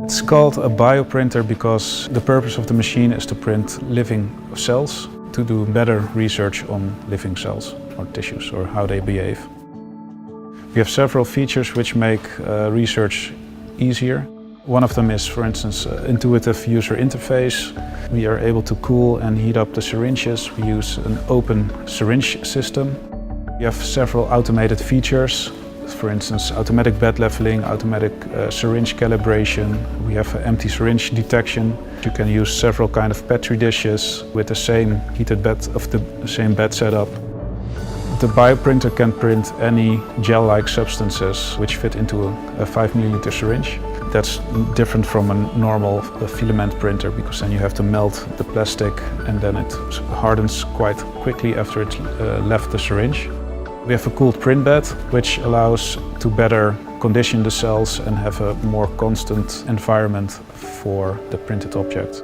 It's called a bioprinter because the purpose of the machine is to print living cells to do better research on living cells or tissues or how they behave. We have several features which make research easier. One of them is, for instance, intuitive user interface. We are able to cool and heat up the syringes. We use an open syringe system. We have several automated features. For instance, automatic bed leveling, automatic syringe calibration. We have empty syringe detection. You can use several kind of petri dishes with the same heated bed of the same bed setup. The bioprinter can print any gel-like substances which fit into a 5 milliliter syringe. That's different from a normal filament printer because then you have to melt the plastic and then it hardens quite quickly after it's left the syringe. We have a cooled print bed which allows to better condition the cells and have a more constant environment for the printed object.